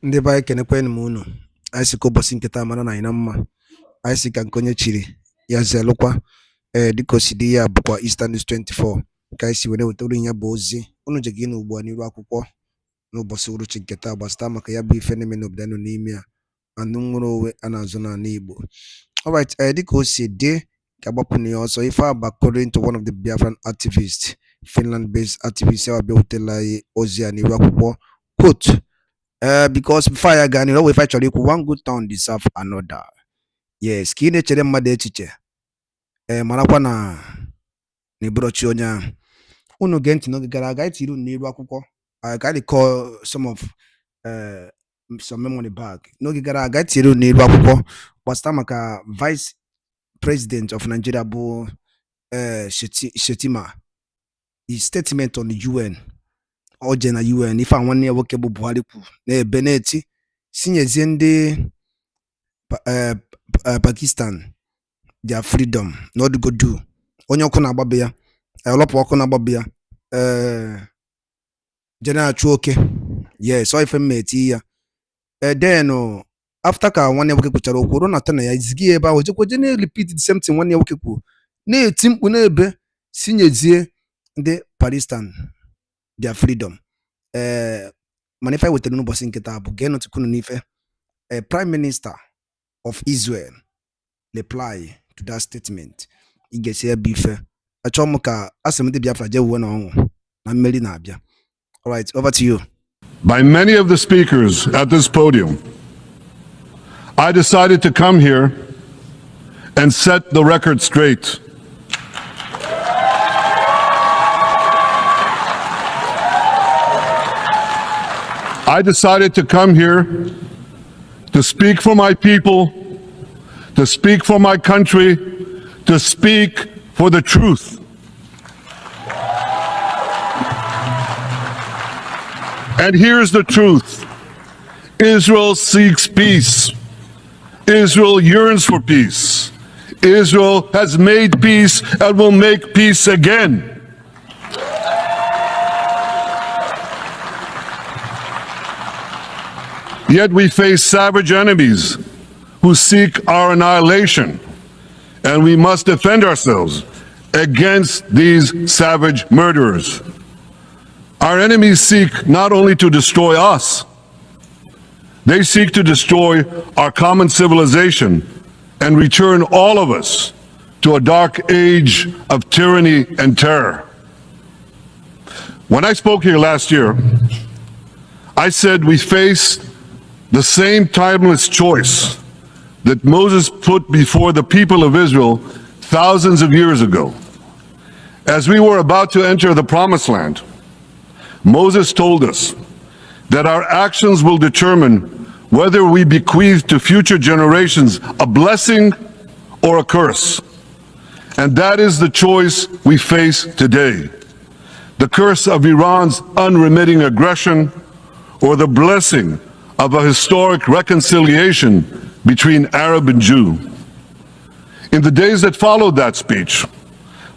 Ndị be anyị kenekwanụ m unu. Anyị sị ka ụbọchị nke taa mara na anyị na mma. Anyị sị ka nke onye chiri ya zelụkwa. Dịka o si dị ya bụkwa Easter News 24 ka anyị si were wetara ya bụ ozi unu je gị n'ugbu a n'iru akwụkwọ n'ụbọchị uruchi nke taa gbasata maka ya bụ ife na-eme n'obodo nọ n'ime ya anụ nwere onwe a na-azụ n'ala Igbo. Alright, dịka o si dị ka agbapụ na ya ọsọ ife a according to one of the Biafran activists, Finland-based activist ya bịa wetara anyị ozi a n'iru akwụkwọ. Quote, because before I got you know if I try to one good town deserve another. Yes, ka ị na-echere mmadụ echiche marakwa na n'ebrochi onye ahụ unu gee ntị n'oge gara aga itiri unu n'iru akwụkwọ ka I call some memory back n'oge gara aga itiri unu n'iru akwụkwọ gbasata maka vice president of Nigeria bụ Shetima, his statement on the UN oje na UN ife nwanne ya nwoke bụ Buhari kwuru na-ebe na-eti sinyezie ndị Pakistan their freedom not go do onye ọkụ na-agbabe ya ọlọpụ ọkụ na-agbabe ya General Chuoke yes so ife mmeti ya then after ka nwanne ya nwoke kwuchara okwu ruo na tana ya izigi ebe ahụ jekweje na-repeat the same thing nwanne ya nwoke kwuru na-eti mkpu na-ebe sinyezie ndị Palestine their freedom. Mana ife wetara n'ụbọchị nke taa bụ gee nọtụkwunu n'ife Prime Minister of Israel reply to that statement. Ị ga-esi ebe ife achọọ m ka asị m ndị Biafra jee uwe na ọnwụ na mmeri na-abịa. Alright, over to you. By many of the speakers at this podium, I decided to come here and set the record straight. I decided to come here to speak for my people, to speak for my country, to speak for the truth. And here's the truth. Israel seeks peace. Israel yearns for peace. Israel has made peace and will make peace again. Yet we face savage enemies who seek our annihilation, and we must defend ourselves against these savage murderers. Our enemies seek not only to destroy us, they seek to destroy our common civilization and return all of us to a dark age of tyranny and terror. When I spoke here last year, I said we faced the same timeless choice that Moses put before the people of Israel thousands of years ago. As we were about to enter the Promised Land, Moses told us that our actions will determine whether we bequeath to future generations a blessing or a curse. And that is the choice we face today. The curse of Iran's unremitting aggression or the blessing of a historic reconciliation between Arab and Jew. In the days that followed that speech,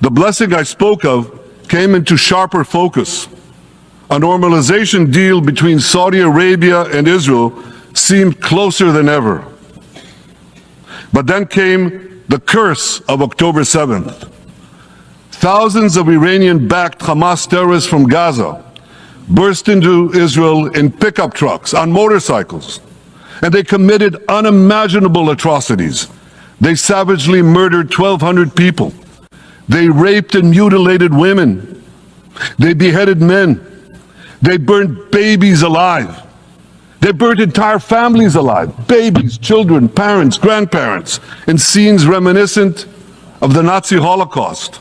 the blessing I spoke of came into sharper focus. A normalization deal between Saudi Arabia and Israel seemed closer than ever. But then came the curse of October 7th. Thousands of Iranian-backed Hamas terrorists from Gaza burst into Israel in pickup trucks, on motorcycles, and they committed unimaginable atrocities. They savagely murdered 1,200 people. They raped and mutilated women. They beheaded men. They burned babies alive. They burned entire families alive, babies, children, parents, grandparents, in scenes reminiscent of the Nazi Holocaust.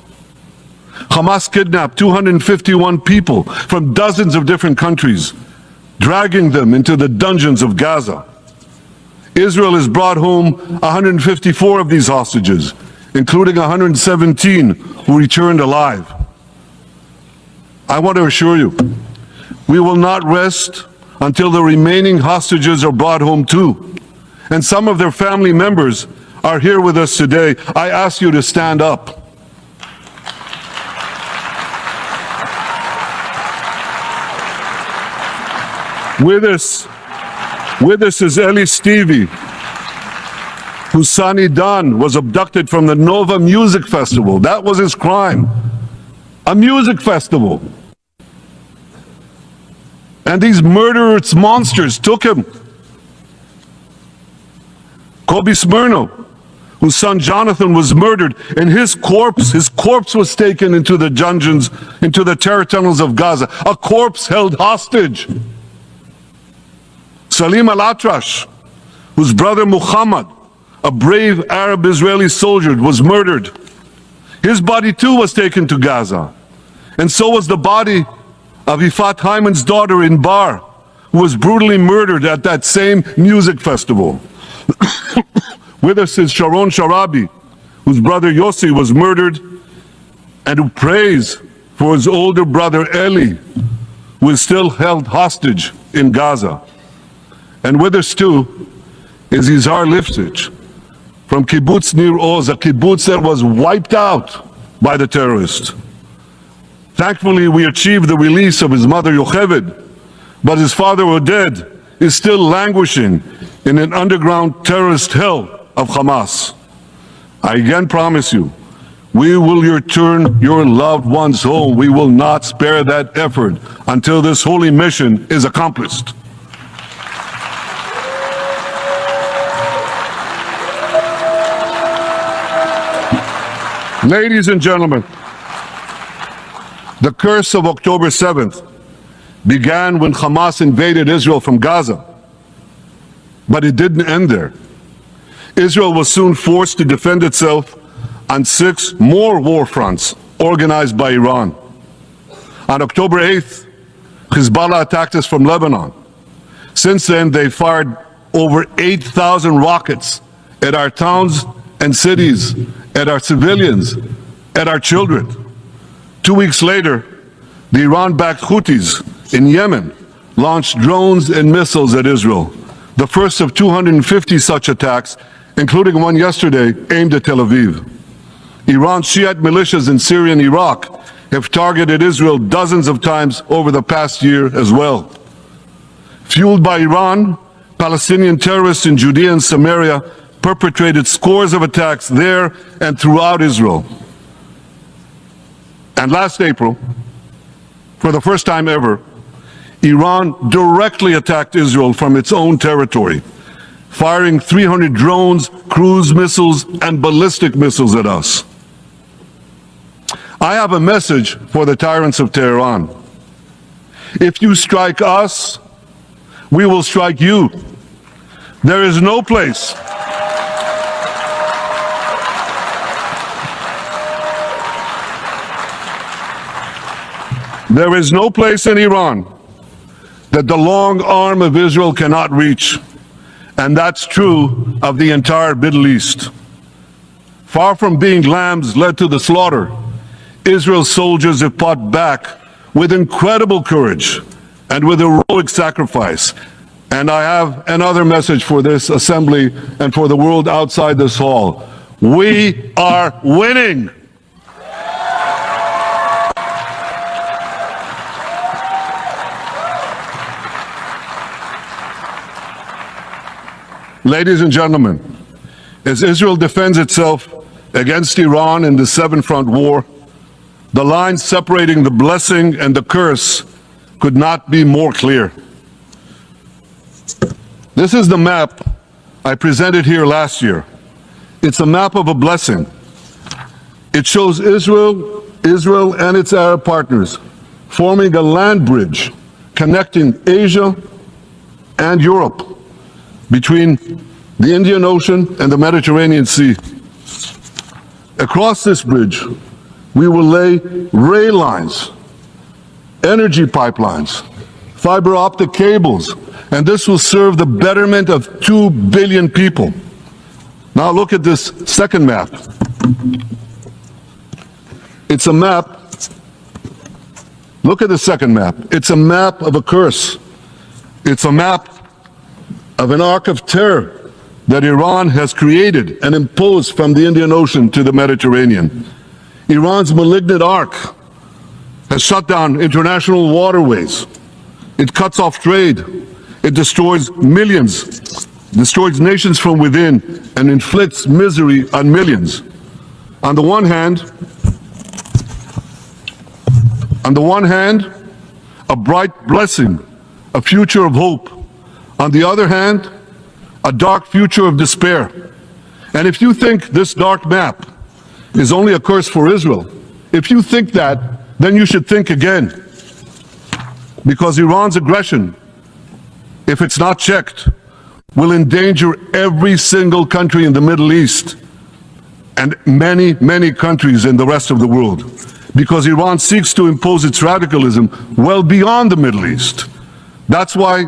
Hamas kidnapped 251 people from dozens of different countries, dragging them into the dungeons of Gaza. Israel has brought home 154 of these hostages, including 117 who returned alive. I want to assure you, we will not rest until the remaining hostages are brought home too. And some of their family members are here with us today. I ask you to stand up. With us With us is Eli Stevie, whose son Idan was abducted from the Nova Music Festival. That was his crime. A music festival. And these murderous monsters took him. Kobe Smirno, whose son Jonathan was murdered, and his corpse was taken into the dungeons, into the terror tunnels of Gaza. A corpse held hostage. Salim Al-Atrash, whose brother Muhammad, a brave Arab Israeli soldier, was murdered. His body too was taken to Gaza. And so was the body of Ifat Hyman's daughter in Bar, who was brutally murdered at that same music festival. With us is Sharon Sharabi, whose brother Yossi was murdered, and who prays for his older brother Eli, who is still held hostage in Gaza. And with us too is Izhar Lifsich from Kibbutz Nir Oz, a kibbutz that was wiped out by the terrorists. Thankfully, we achieved the release of his mother Yocheved, but his father Oded is still languishing in an underground terrorist hell of Hamas. I again promise you, we will return your loved ones home. We will not spare that effort until this holy mission is accomplished. Ladies and gentlemen, the curse of October 7th began when Hamas invaded Israel from Gaza. But it didn't end there. Israel was soon forced to defend itself on 6 more war fronts organized by Iran. On October 8th, Hezbollah attacked us from Lebanon. Since then, they fired over 8,000 rockets at our towns and cities, at our civilians, at our children. 2 weeks later, the Iran-backed Houthis in Yemen launched drones and missiles at Israel, the first of 250 such attacks, including one yesterday aimed at Tel Aviv. Iran's Shiite militias in Syria and Iraq have targeted Israel dozens of times over the past year as well. Fueled by Iran, Palestinian terrorists in Judea and Samaria perpetrated scores of attacks there and throughout Israel. And last April, for the first time ever, Iran directly attacked Israel from its own territory, firing 300 drones, cruise missiles, and ballistic missiles at us. I have a message for the tyrants of Tehran. If you strike us, we will strike you. There is no place in Iran that the long arm of Israel cannot reach. And that's true of the entire Middle East. Far from being lambs led to the slaughter, Israel's soldiers have fought back with incredible courage and with heroic sacrifice. And I have another message for this assembly and for the world outside this hall. We are winning. Ladies and gentlemen, as Israel defends itself against Iran in the seven-front war, the line separating the blessing and the curse could not be more clear. This is the map I presented here last year. It's a map of a blessing. It shows Israel and its Arab partners forming a land bridge connecting Asia and Europe, between the Indian Ocean and the Mediterranean Sea. Across this bridge, we will lay rail lines, energy pipelines, fiber optic cables, and this will serve the betterment of 2 billion people. Now look at this second map. It's a map. Look at the second map. It's a map of a curse. It's a map of an arc of terror that Iran has created and imposed from the Indian Ocean to the Mediterranean. Iran's malignant arc has shut down international waterways. It cuts off trade. It destroys millions, destroys nations from within, and inflicts misery on millions. On the one hand, a bright blessing, a future of hope. On the other hand, a dark future of despair. And if you think this dark map is only a curse for Israel, if you think that, then you should think again. Because Iran's aggression, if it's not checked, will endanger every single country in the Middle East and many, many countries in the rest of the world. Because Iran seeks to impose its radicalism well beyond the Middle East. That's why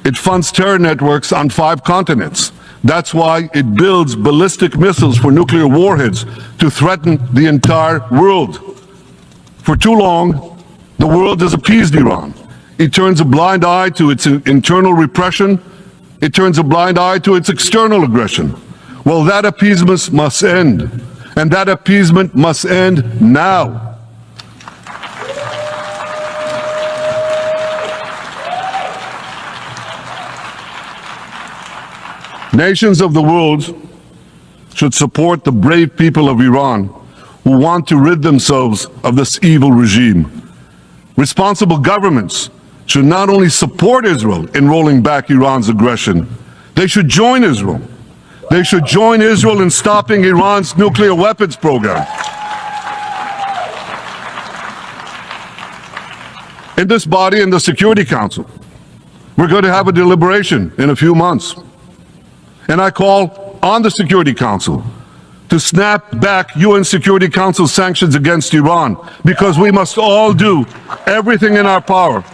it funds terror networks on 5 continents. That's why it builds ballistic missiles for nuclear warheads to threaten the entire world. For too long, the world has appeased Iran. It turns a blind eye to its internal repression. It turns a blind eye to its external aggression. Well, that appeasement must end. And that appeasement must end now. Nations of the world should support the brave people of Iran who want to rid themselves of this evil regime. Responsible governments should not only support Israel in rolling back Iran's aggression, they should join Israel. They should join Israel in stopping Iran's nuclear weapons program. In this body, in the Security Council, we're going to have a deliberation in a few months. And I call on the Security Council to snap back UN Security Council sanctions against Iran, because we must all do everything in our power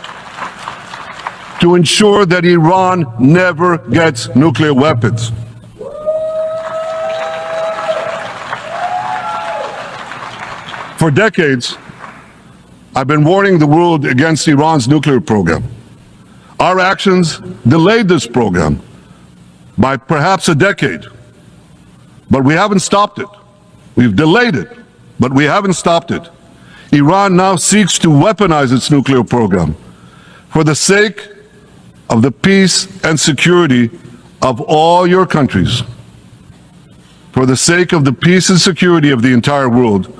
to ensure that Iran never gets nuclear weapons. For decades, I've been warning the world against Iran's nuclear program. Our actions delayed this program by perhaps a decade, but we haven't stopped it. We've delayed it, but we haven't stopped it. Iran now seeks to weaponize its nuclear program for the sake of the peace and security of all your countries. For the sake of the peace and security of the entire world,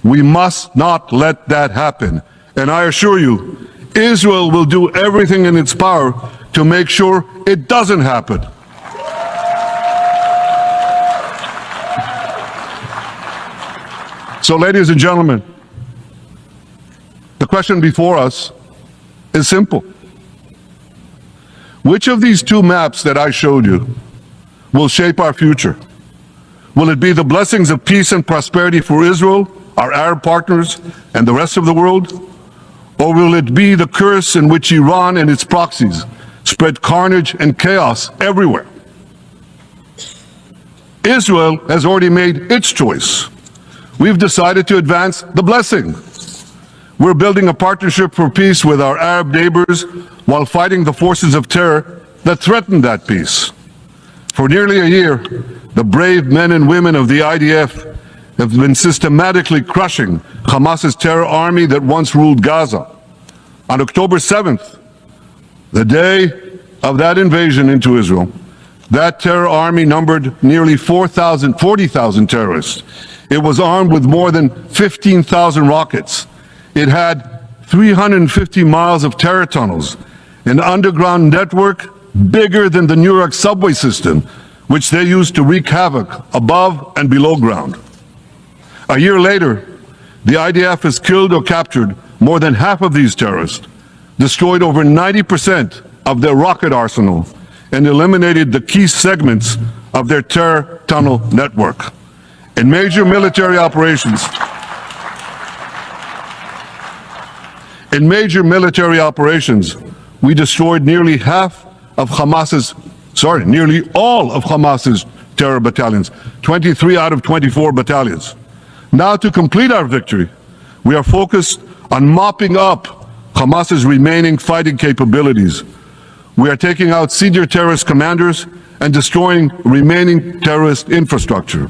we must not let that happen. And I assure you, Israel will do everything in its power to make sure it doesn't happen. So, ladies and gentlemen, the question before us is simple. Which of these 2 maps that I showed you will shape our future? Will it be the blessings of peace and prosperity for Israel, our Arab partners, and the rest of the world? Or will it be the curse in which Iran and its proxies spread carnage and chaos everywhere? Israel has already made its choice. We've decided to advance the blessing. We're building a partnership for peace with our Arab neighbors while fighting the forces of terror that threaten that peace. For nearly a year, the brave men and women of the IDF have been systematically crushing Hamas's terror army that once ruled Gaza. On October 7th, the day of that invasion into Israel, that terror army numbered nearly 40,000 terrorists. It was armed with more than 15,000 rockets. It had 350 miles of terror tunnels, an underground network bigger than the New York subway system, which they used to wreak havoc above and below ground. A year later, the IDF has killed or captured more than half of these terrorists, destroyed over 90% of their rocket arsenal, and eliminated the key segments of their terror tunnel network. In major military operations, we destroyed nearly all of Hamas's terror battalions, 23 out of 24 battalions. Now, to complete our victory, we are focused on mopping up Hamas's remaining fighting capabilities. We are taking out senior terrorist commanders and destroying remaining terrorist infrastructure.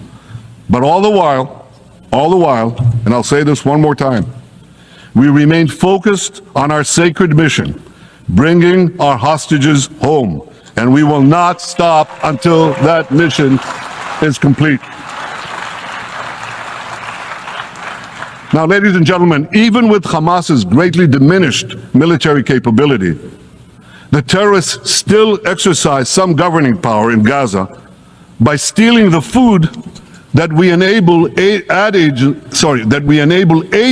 But all the while, and I'll say this one more time, we remain focused on our sacred mission bringing our hostages home. And we will not stop until that mission is complete. Now, ladies and gentlemen, even with Hamas's greatly diminished military capability, the terrorists still exercise some governing power in Gaza by stealing the food that we enable aid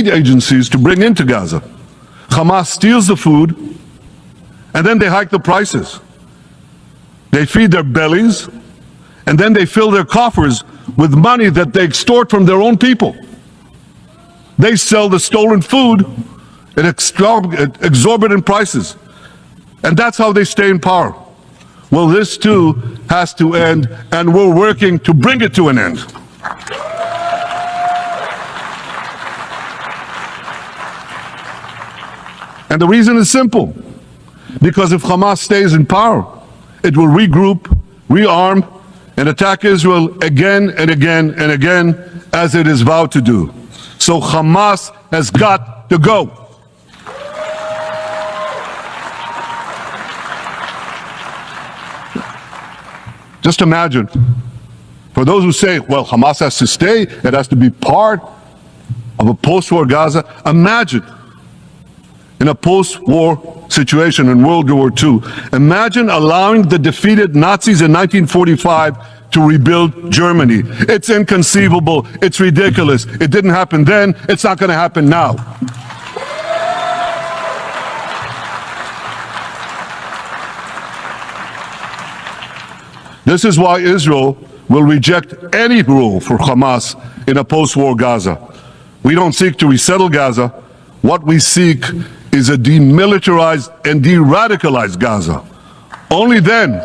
agencies to bring into Gaza. Hamas steals the food, and then they hike the prices. They feed their bellies, and then they fill their coffers with money that they extort from their own people. They sell the stolen food at exorbitant prices. And that's how they stay in power. Well, this too has to end, and we're working to bring it to an end. And the reason is simple. Because if Hamas stays in power, it will regroup, rearm, and attack Israel again and again and again, as it is vowed to do. So Hamas has got to go. Just imagine, for those who say, well, Hamas has to stay, it has to be part of a post-war Gaza, imagine in a post-war situation in World War II, imagine allowing the defeated Nazis in 1945 to rebuild Germany. It's inconceivable, it's ridiculous. It didn't happen then, it's not going to happen now. This is why Israel will reject any rule for Hamas in a post-war Gaza. We don't seek to resettle Gaza. What we seek is a demilitarized and de-radicalized Gaza. Only then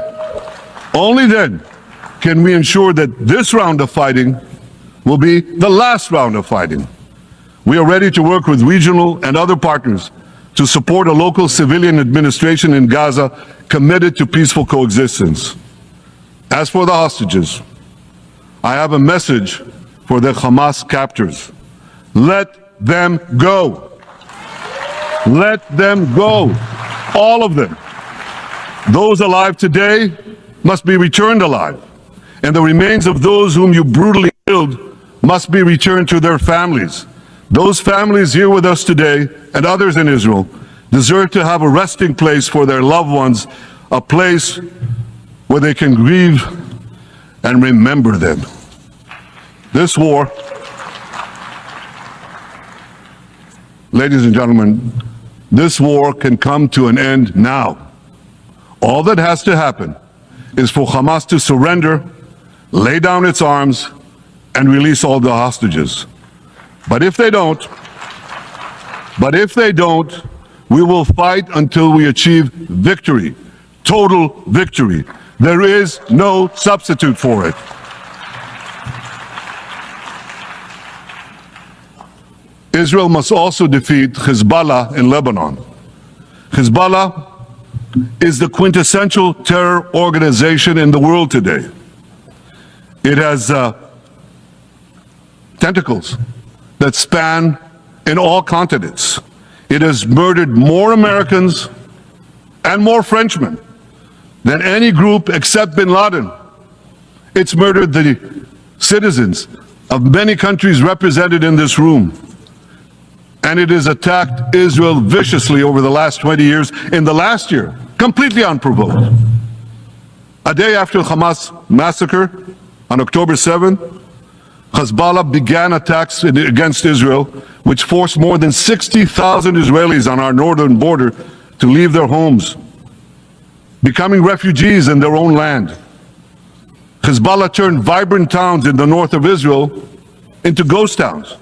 can we ensure that this round of fighting will be the last round of fighting. We are ready to work with regional and other partners to support a local civilian administration in Gaza committed to peaceful coexistence. As for the hostages, I have a message for the Hamas captors. Let them go. Let them go. All of them. Those alive today must be returned alive, and the remains of those whom you brutally killed must be returned to their families. Those families here with us today, and others in Israel, deserve to have a resting place for their loved ones, a place where they can grieve and remember them. This war, ladies and gentlemen, this war can come to an end now. All that has to happen is for Hamas to surrender, lay down its arms, and release all the hostages. But if they don't, we will fight until we achieve victory, total victory. There is no substitute for it. Israel must also defeat Hezbollah in Lebanon. Hezbollah is the quintessential terror organization in the world today. It has tentacles that span in all continents. It has murdered more Americans and more Frenchmen than any group except bin Laden. It's murdered the citizens of many countries represented in this room. And it has attacked Israel viciously over the last 20 years, in the last year, completely unprovoked. A day after the Hamas massacre, on October 7th, Hezbollah began attacks against Israel, which forced more than 60,000 Israelis on our northern border to leave their homes, becoming refugees in their own land. Hezbollah turned vibrant towns in the north of Israel into ghost towns.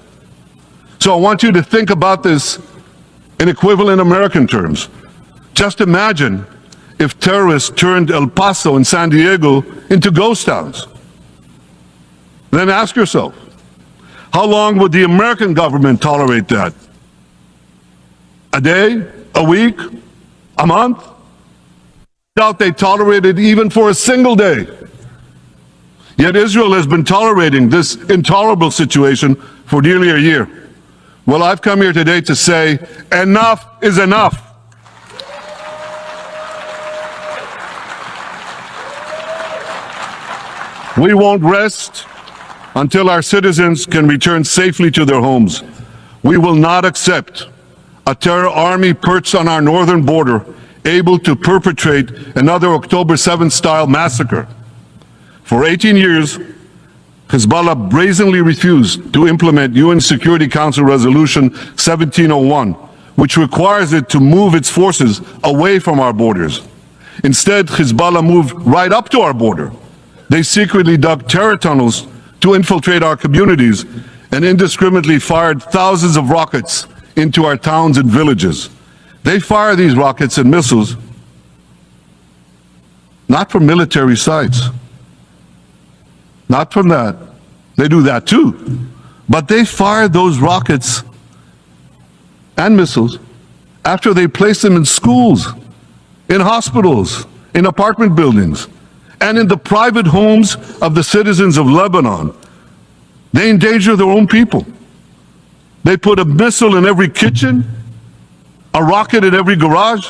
So I want you to think about this in equivalent American terms. Just imagine if terrorists turned El Paso and San Diego into ghost towns. Then ask yourself, how long would the American government tolerate that? A day? A week? A month? I doubt they tolerate it even for a single day. Yet Israel has been tolerating this intolerable situation for nearly a year. Well, I've come here today to say enough is enough. We won't rest until our citizens can return safely to their homes. We will not accept a terror army perched on our northern border, able to perpetrate another October 7th style massacre. For 18 years, Hezbollah brazenly refused to implement UN Security Council Resolution 1701, which requires it to move its forces away from our borders. Instead, Hezbollah moved right up to our border. They secretly dug terror tunnels to infiltrate our communities and indiscriminately fired thousands of rockets into our towns and villages. They fire these rockets and missiles not from military sites, not from that. They do that too. But they fire those rockets and missiles after they place them in schools, in hospitals, in apartment buildings, and in the private homes of the citizens of Lebanon. They endanger their own people. They put a missile in every kitchen, a rocket in every garage.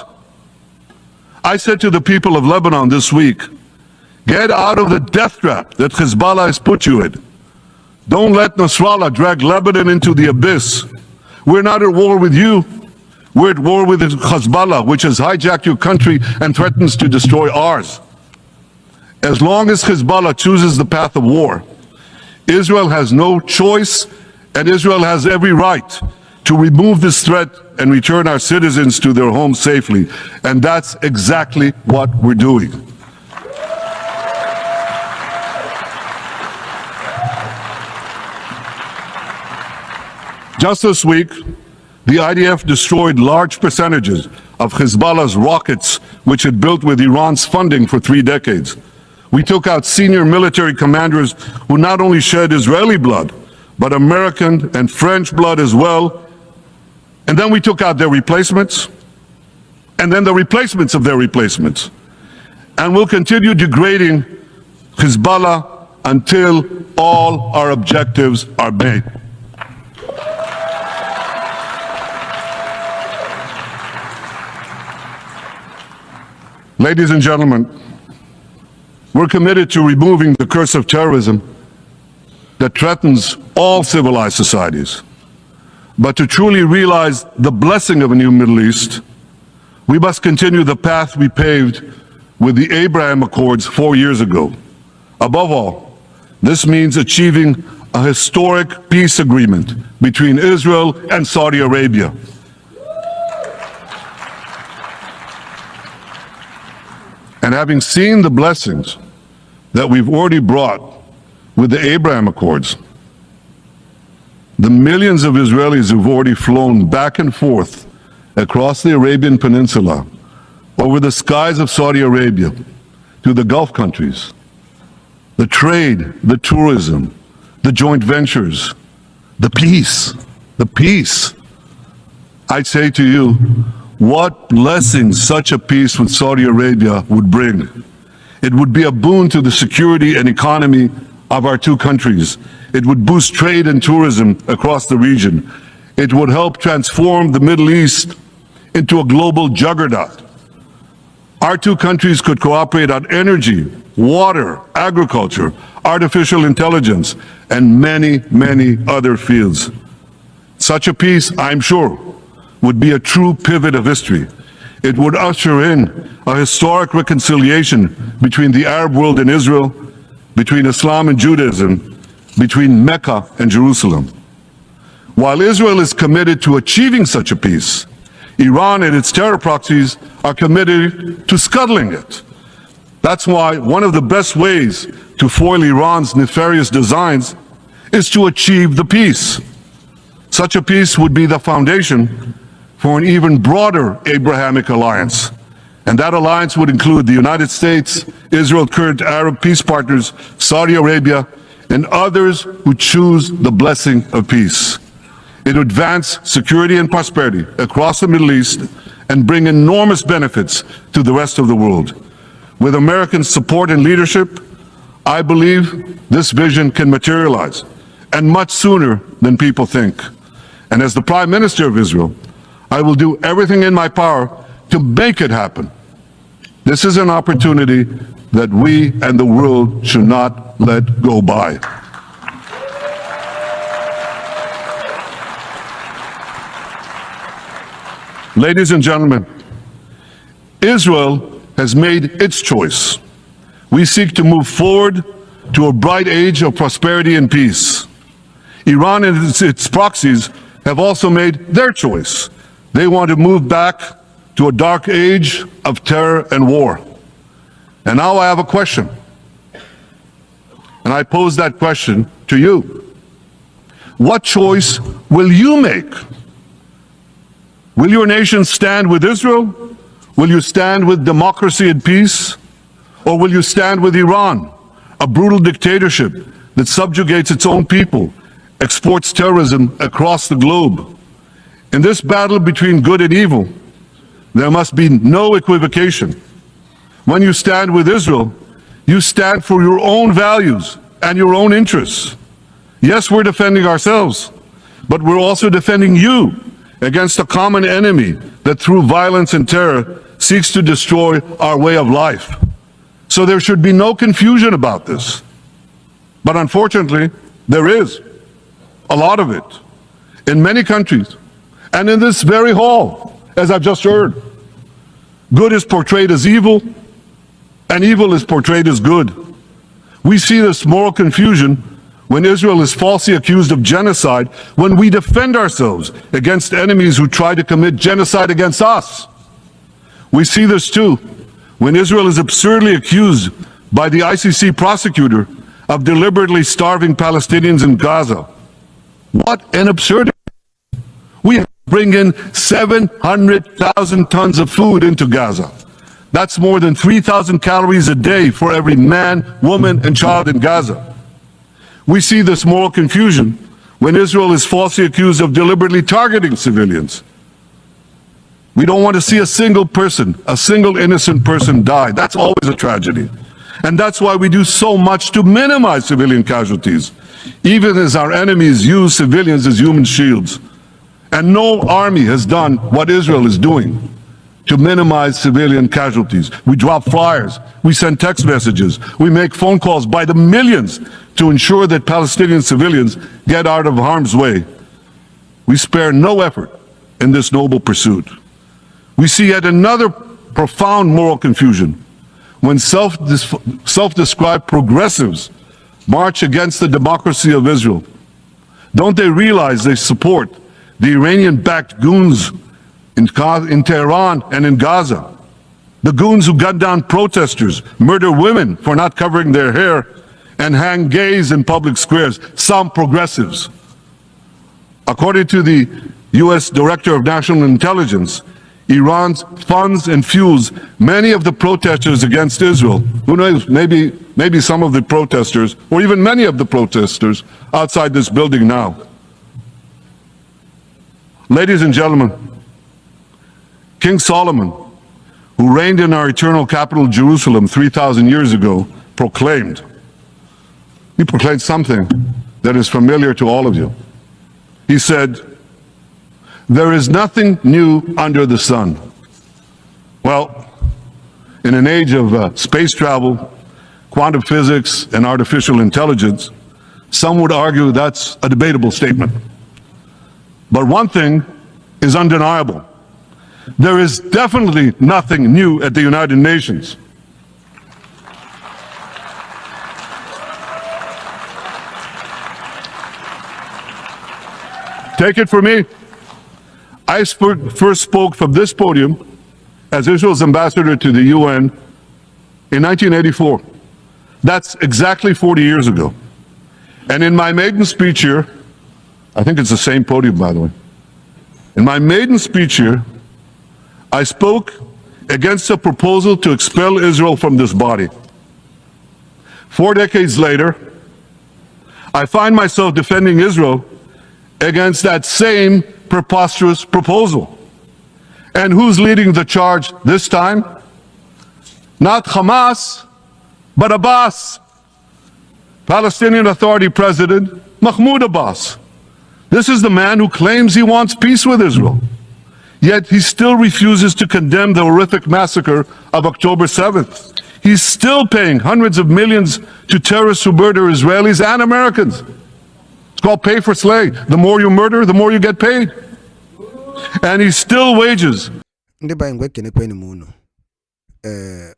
I said to the people of Lebanon this week, get out of the death trap that Hezbollah has put you in. Don't let Nasrallah drag Lebanon into the abyss. We're not at war with you. We're at war with Hezbollah, which has hijacked your country and threatens to destroy ours. As long as Hezbollah chooses the path of war, Israel has no choice, and Israel has every right to remove this threat and return our citizens to their homes safely. And that's exactly what we're doing. Just this week, the IDF destroyed large percentages of Hezbollah's rockets, which it built with Iran's funding for 3 decades. We took out senior military commanders who not only shed Israeli blood, but American and French blood as well. And then we took out their replacements, and then the replacements of their replacements. And we'll continue degrading Hezbollah until all our objectives are met. Ladies and gentlemen, we're committed to removing the curse of terrorism that threatens all civilized societies. But to truly realize the blessing of a new Middle East, we must continue the path we paved with the Abraham Accords 4 years ago. Above all, this means achieving a historic peace agreement between Israel and Saudi Arabia. And having seen the blessings that we've already brought with the Abraham Accords, the millions of Israelis who've already flown back and forth across the Arabian Peninsula, over the skies of Saudi Arabia, to the Gulf countries, the trade, the tourism, the joint ventures, the peace. I'd say to you, what blessings such a peace with Saudi Arabia would bring. It would be a boon to the security and economy of our two countries. It would boost trade and tourism across the region. It would help transform the Middle East into a global juggernaut. Our two countries could cooperate on energy, water, agriculture, artificial intelligence, and many, many other fields. Such a peace, I'm sure, would be a true pivot of history. It would usher in a historic reconciliation between the Arab world and Israel, between Islam and Judaism, between Mecca and Jerusalem. While Israel is committed to achieving such a peace, Iran and its terror proxies are committed to scuttling it. That's why one of the best ways to foil Iran's nefarious designs is to achieve the peace. Such a peace would be the foundation for an even broader Abrahamic alliance. And that alliance would include the United States, Israel's current Arab peace partners, Saudi Arabia, and others who choose the blessing of peace. It would advance security and prosperity across the Middle East and bring enormous benefits to the rest of the world. With American support and leadership, I believe this vision can materialize, and much sooner than people think. And as the Prime Minister of Israel, I will do everything in my power to make it happen. This is an opportunity that we and the world should not let go by. Ladies and gentlemen, Israel has made its choice. We seek to move forward to a bright age of prosperity and peace. Iran and its proxies have also made their choice. They want to move back to a dark age of terror and war. And now I have a question. And I pose that question to you. What choice will you make? Will your nation stand with Israel? Will you stand with democracy and peace? Or will you stand with Iran, a brutal dictatorship that subjugates its own people, exports terrorism across the globe? In this battle between good and evil, there must be no equivocation. When you stand with Israel, you stand for your own values and your own interests. Yes, we're defending ourselves, but we're also defending you against a common enemy that through violence and terror seeks to destroy our way of life. So there should be no confusion about this. But unfortunately, there is a lot of it in many countries and in this very hall, as I've just heard. Good is portrayed as evil, and evil is portrayed as good. We see this moral confusion when Israel is falsely accused of genocide, when we defend ourselves against enemies who try to commit genocide against us. We see this too when Israel is absurdly accused by the ICC prosecutor of deliberately starving Palestinians in Gaza. What an absurdity. We bring in 700,000 tons of food into Gaza. That's more than 3,000 calories a day for every man, woman, and child in Gaza. We see this moral confusion when Israel is falsely accused of deliberately targeting civilians. We don't want to see a single person, a single innocent person die. That's always a tragedy. And that's why we do so much to minimize civilian casualties, even as our enemies use civilians as human shields. And no army has done what Israel is doing to minimize civilian casualties. We drop flyers, we send text messages, we make phone calls by the millions to ensure that Palestinian civilians get out of harm's way. We spare no effort in this noble pursuit. We see yet another profound moral confusion when self-described progressives march against the democracy of Israel. Don't they realize they support the Iranian-backed goons in Tehran and in Gaza? The goons who gun down protesters, murder women for not covering their hair, and hang gays in public squares, some progressives. According to the U.S. Director of National Intelligence, Iran funds and fuels many of the protesters against Israel. Who knows, maybe some of the protesters, or even many of the protesters outside this building now. Ladies and gentlemen, King Solomon, who reigned in our eternal capital Jerusalem 3,000 years ago, proclaimed something that is familiar to all of you. He said, "There is nothing new under the sun." Well, in an age of space travel, quantum physics, and artificial intelligence, some would argue that's a debatable statement. But one thing is undeniable. There is definitely nothing new at the United Nations. Take it from me. I first spoke from this podium as Israel's ambassador to the UN in 1984. That's exactly 40 years ago. And in my maiden speech here, I think it's the same podium, by the way. In my maiden speech here, I spoke against a proposal to expel Israel from this body. 4 decades later, I find myself defending Israel against that same preposterous proposal. And who's leading the charge this time? Not Hamas, but Abbas, Palestinian Authority President Mahmoud Abbas. This is the man who claims he wants peace with Israel. Yet he still refuses to condemn the horrific massacre of October 7th. He's still paying hundreds of millions to terrorists who murder Israelis and Americans. It's called pay for slay. The more you murder, the more you get paid. And he still wages. Ndị banyị ngwe kenekwe ni munu.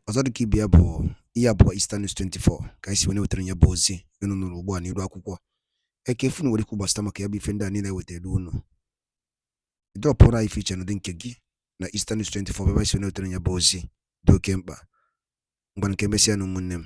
Ọzọ dịka ibi ya bụ ihe abụọ Eastern News 24 ka anyị si wee wetara ya bụ ozi unu nụrụ ugbu a n'iru akwụkwọ. Ekefu nwere ikwu gbasata maka ya bụ ife ndị a niile wetara unu. Dọpụrụ anyị fiche n'ụdị nke gị na Eastern News 24 ebe anyị si wee wetara ya bụ ozi dị oke mkpa. Mgbe nke mesịa na ụmụnne m.